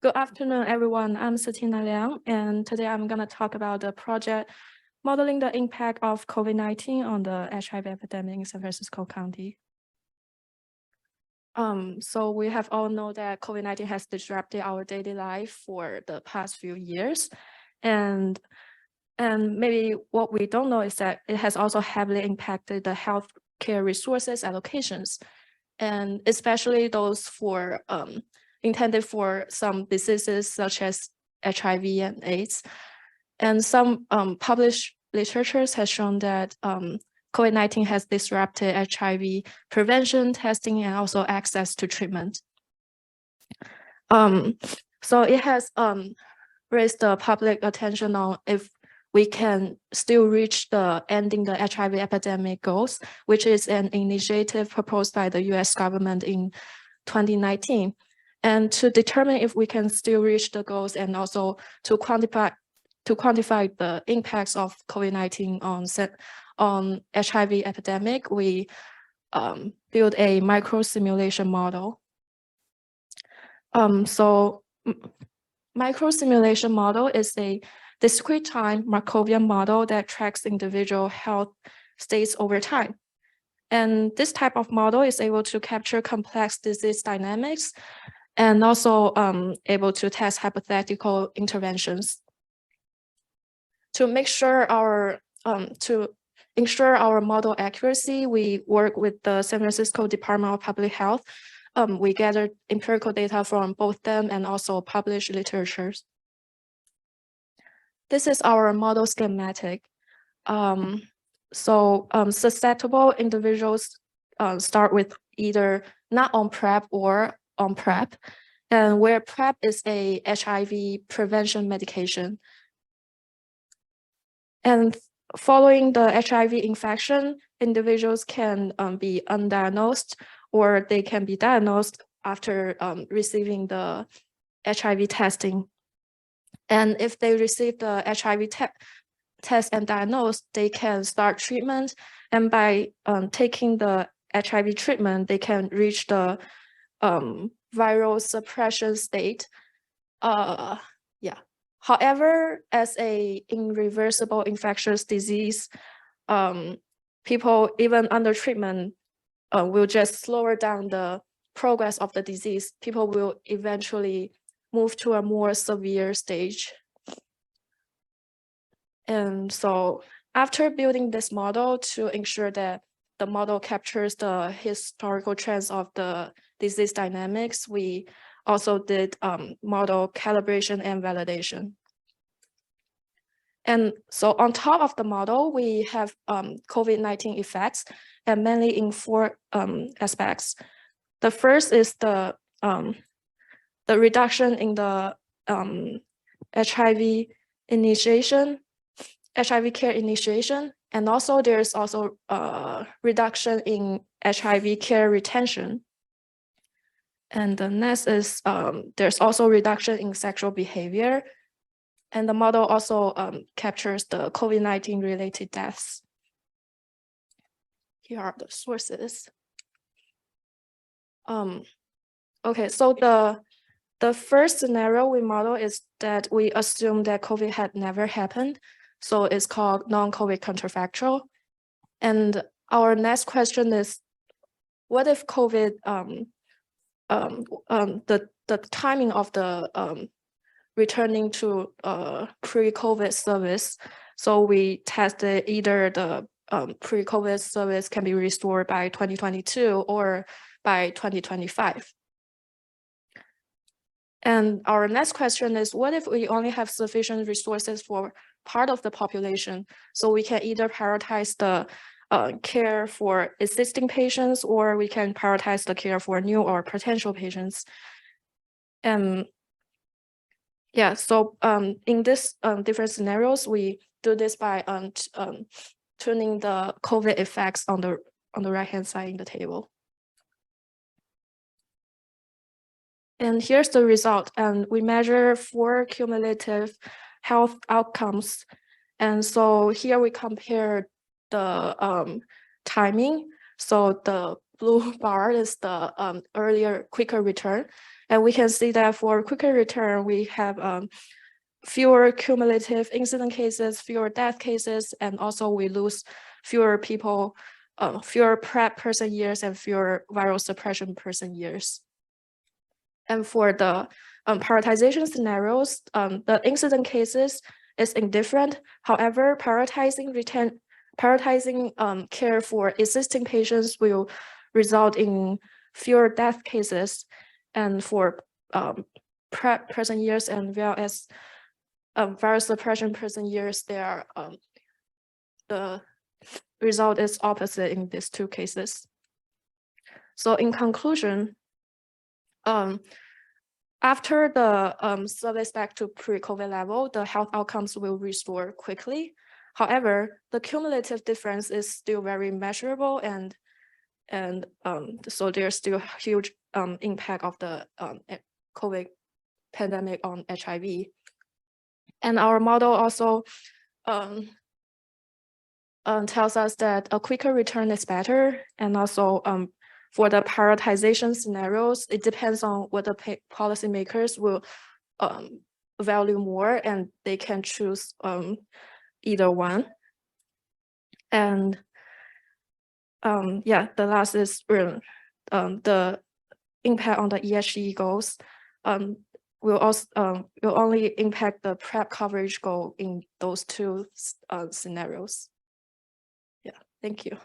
Good afternoon, everyone. I'm Citina Liang, and today I'm going to talk about the project modeling the impact of COVID-19 on the HIV epidemic in San Francisco County. So we have all know that COVID-19 has disrupted our daily life for the past few years. And maybe what we don't know is that it has also heavily impacted the healthcare resources allocations, and especially those for intended for some diseases such as HIV and AIDS. And some published literatures has shown that COVID-19 has disrupted HIV prevention, testing, and also access to treatment. So it has raised the public attention on if we can still reach the ending the HIV epidemic goals, which is an initiative proposed by the US government in 2019. And to determine if we can still reach the goals and also to quantify the impacts of COVID-19 on HIV epidemic, we built a micro simulation model. So micro simulation model is a discrete time Markovian model that tracks individual health states over time. And this type of model is able to capture complex disease dynamics and also able to test hypothetical interventions. To make sure to ensure our model accuracy, we work with the San Francisco Department of Public Health. We gathered empirical data from both them and also published literatures. This is our model schematic. Susceptible individuals start with either not on PrEP or on PrEP, and where PrEP is a HIV prevention medication. And following the HIV infection, individuals can be undiagnosed, or they can be diagnosed after receiving the HIV testing. And if they receive the HIV test and diagnosed, they can start treatment. And by taking the HIV treatment, they can reach the viral suppression state. However, as a irreversible infectious disease, people even under treatment will just slow down the progress of the disease. People will eventually move to a more severe stage. And so after building this model to ensure that the model captures the historical trends of the disease dynamics, we also did model calibration and validation. And so on top of the model, we have COVID-19 effects, and mainly in four aspects. The first is the reduction in the HIV care initiation, and also there's also reduction in HIV care retention. And the next is there's also reduction in sexual behavior, and the model also captures the COVID-19 related deaths. Here are the sources. Okay, so the first scenario we model is that we assume that COVID had never happened. So it's called non-COVID counterfactual. And our next question is, what if COVID, the timing of the returning to pre-COVID service. So we tested either the pre-COVID service can be restored by 2022 or by 2025. And our next question is, what if we only have sufficient resources for part of the population? So we can either prioritize the care for existing patients, or we can prioritize the care for new or potential patients. So in this different scenarios, we do this by tuning the COVID effects on the right-hand side in the table. And here's the result. And we measure 4 cumulative health outcomes. And so here we compare the timing. So the blue bar is the earlier, quicker return. And we can see that for quicker return, we have fewer cumulative incident cases, fewer death cases, and also we lose fewer people, fewer PrEP person years and fewer viral suppression person years. And for the prioritization scenarios, the incident cases is indifferent. However, prioritizing care for existing patients will result in fewer death cases, and for PrEP person years and well as viral suppression person years, there the result is opposite in these two cases. So in conclusion, after the service back to pre-COVID level, the health outcomes will restore quickly. However, the cumulative difference is still very measurable, and so there's still a huge impact of the COVID pandemic on HIV. And our model also tells us that a quicker return is better, and also for the prioritization scenarios, it depends on what the policymakers will value more, and they can choose either one. And yeah, the last is the impact on the ESG goals will also will only impact the PrEP coverage goal in those two scenarios. Yeah, thank you.